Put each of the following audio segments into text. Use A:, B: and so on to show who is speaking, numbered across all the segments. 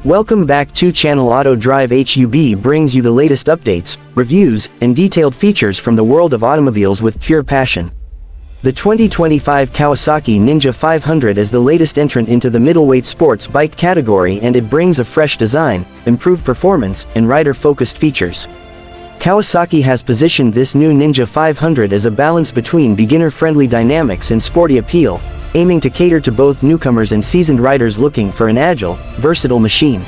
A: Welcome back to channel Auto Drive HUB brings you the latest updates, reviews, and detailed features from the world of automobiles with pure passion. The 2025 Kawasaki Ninja 500 is the latest entrant into the middleweight sports bike category, and it brings a fresh design, improved performance, and rider-focused features. Kawasaki has positioned this new Ninja 500 as a balance between beginner-friendly dynamics and sporty appeal, aiming to cater to both newcomers and seasoned riders looking for an agile, versatile machine.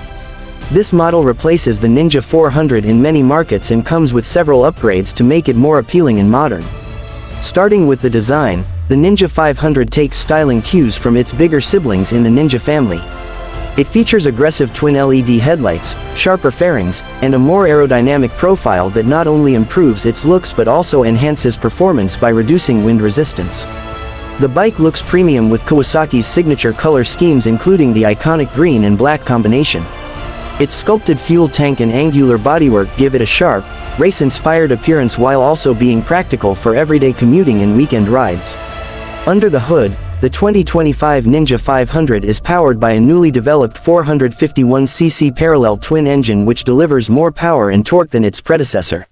A: This model replaces the Ninja 400 in many markets and comes with several upgrades to make it more appealing and modern. Starting with the design, the Ninja 500 takes styling cues from its bigger siblings in the Ninja family. It features aggressive twin LED headlights, sharper fairings, and a more aerodynamic profile that not only improves its looks but also enhances performance by reducing wind resistance. The bike looks premium with Kawasaki's signature color schemes, including the iconic green and black combination. Its sculpted fuel tank and angular bodywork give it a sharp, race-inspired appearance while also being practical for everyday commuting and weekend rides. Under the hood, the 2025 Ninja 500 is powered by a newly developed 451cc parallel twin engine which delivers more power and torque than its predecessor.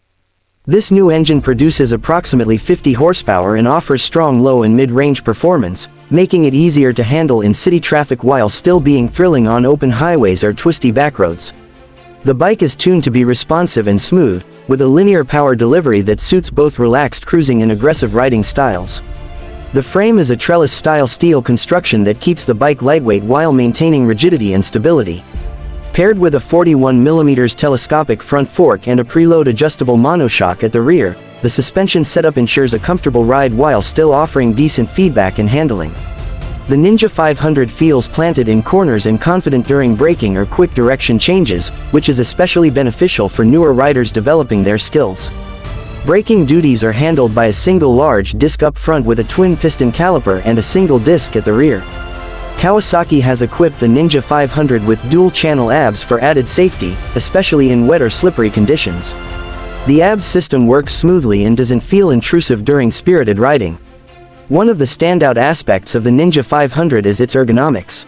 A: This new engine produces approximately 50 horsepower and offers strong low and mid-range performance, making it easier to handle in city traffic while still being thrilling on open highways or twisty backroads. The bike is tuned to be responsive and smooth, with a linear power delivery that suits both relaxed cruising and aggressive riding styles. The frame is a trellis-style steel construction that keeps the bike lightweight while maintaining rigidity and stability. Paired with a 41mm telescopic front fork and a preload adjustable monoshock at the rear, the suspension setup ensures a comfortable ride while still offering decent feedback and handling. The Ninja 500 feels planted in corners and confident during braking or quick direction changes, which is especially beneficial for newer riders developing their skills. Braking duties are handled by a single large disc up front with a twin piston caliper and a single disc at the rear. Kawasaki has equipped the Ninja 500 with dual-channel ABS for added safety, especially in wet or slippery conditions. The ABS system works smoothly and doesn't feel intrusive during spirited riding. One of the standout aspects of the Ninja 500 is its ergonomics.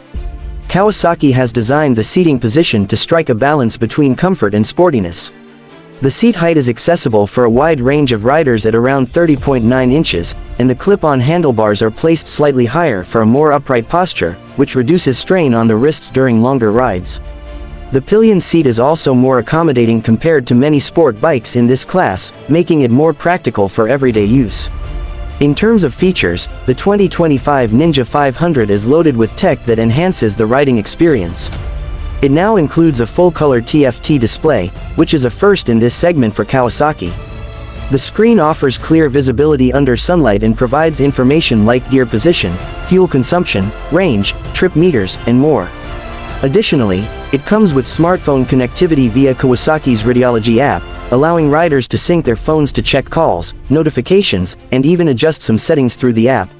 A: Kawasaki has designed the seating position to strike a balance between comfort and sportiness. The seat height is accessible for a wide range of riders at around 30.9 inches, and the clip-on handlebars are placed slightly higher for a more upright posture, which reduces strain on the wrists during longer rides. The pillion seat is also more accommodating compared to many sport bikes in this class, making it more practical for everyday use. In terms of features, the 2025 Ninja 500 is loaded with tech that enhances the riding experience. It now includes a full-color TFT display, which is a first in this segment for Kawasaki. The screen offers clear visibility under sunlight and provides information like gear position, fuel consumption, range, trip meters, and more. Additionally, it comes with smartphone connectivity via Kawasaki's Radiology app, allowing riders to sync their phones to check calls, notifications, and even adjust some settings through the app.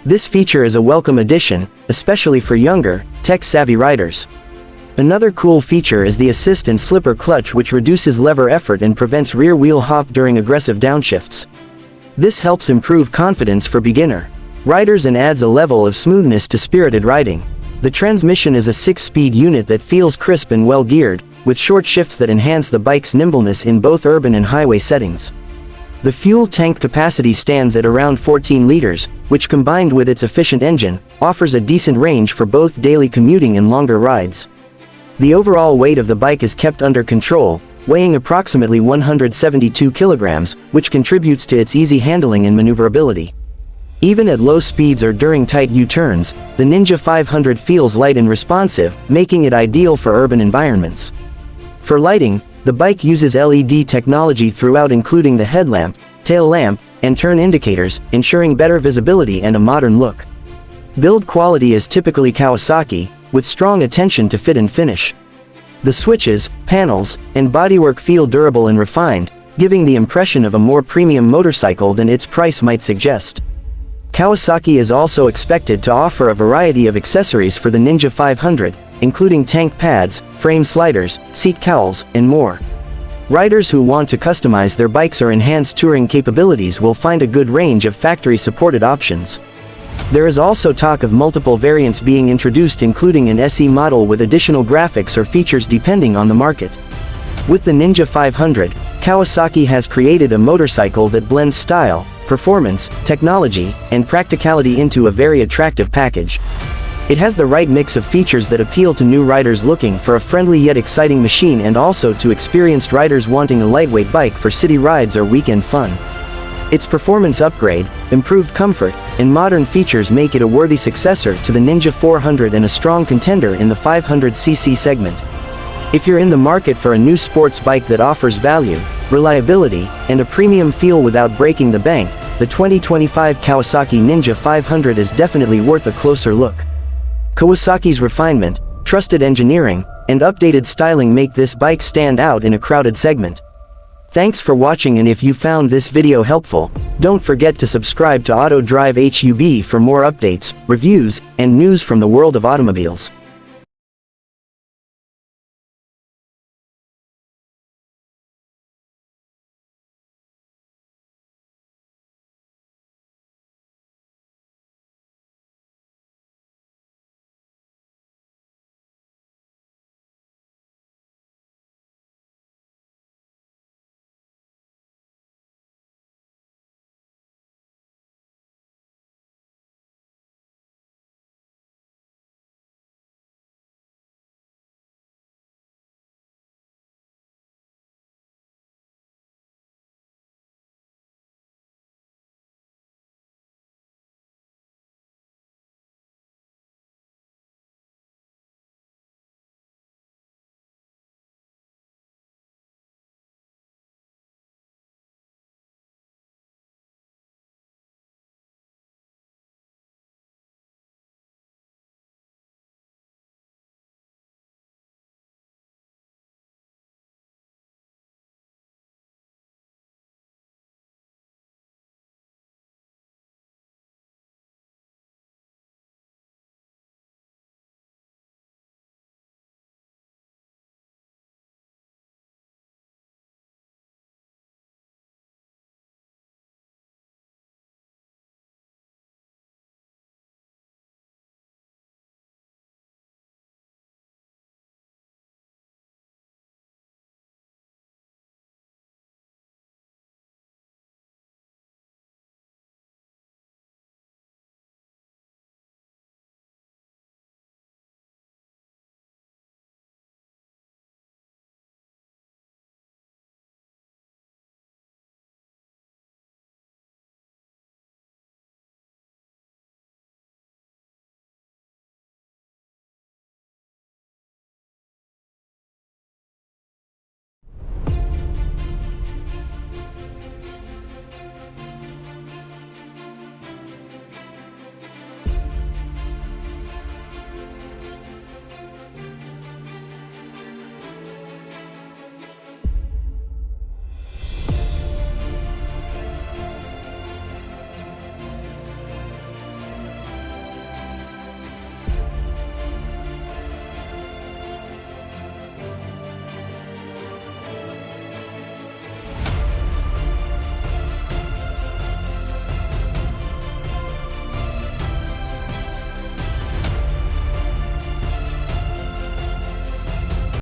A: This feature is a welcome addition, especially for younger, tech-savvy riders. Another cool feature is the assist and slipper clutch, which reduces lever effort and prevents rear-wheel hop during aggressive downshifts. This helps improve confidence for beginner riders and adds a level of smoothness to spirited riding. The transmission is a 6-speed unit that feels crisp and well-geared, with short shifts that enhance the bike's nimbleness in both urban and highway settings. The fuel tank capacity stands at around 14 liters, which combined with its efficient engine, offers a decent range for both daily commuting and longer rides. The overall weight of the bike is kept under control, weighing approximately 172 kilograms, which contributes to its easy handling and maneuverability. Even at low speeds or during tight U-turns, the Ninja 500 feels light and responsive, making it ideal for urban environments. For lighting, the bike uses LED technology throughout, including the headlamp, tail lamp, and turn indicators, ensuring better visibility and a modern look. Build quality is typically Kawasaki, with strong attention to fit and finish. The switches, panels, and bodywork feel durable and refined, giving the impression of a more premium motorcycle than its price might suggest. Kawasaki is also expected to offer a variety of accessories for the Ninja 500, including tank pads, frame sliders, seat cowls, and more. Riders who want to customize their bikes or enhance touring capabilities will find a good range of factory-supported options. There is also talk of multiple variants being introduced, including an SE model with additional graphics or features depending on the market. With the Ninja 500, Kawasaki has created a motorcycle that blends style, performance, technology, and practicality into a very attractive package. It has the right mix of features that appeal to new riders looking for a friendly yet exciting machine, and also to experienced riders wanting a lightweight bike for city rides or weekend fun. Its performance upgrade, improved comfort, and modern features make it a worthy successor to the Ninja 400 and a strong contender in the 500cc segment. If you're in the market for a new sports bike that offers value, reliability, and a premium feel without breaking the bank, the 2025 Kawasaki Ninja 500 is definitely worth a closer look. Kawasaki's refinement, trusted engineering, and updated styling make this bike stand out in a crowded segment. Thanks for watching, and if you found this video helpful, don't forget to subscribe to Auto Drive HUB for more updates, reviews, and news from the world of automobiles.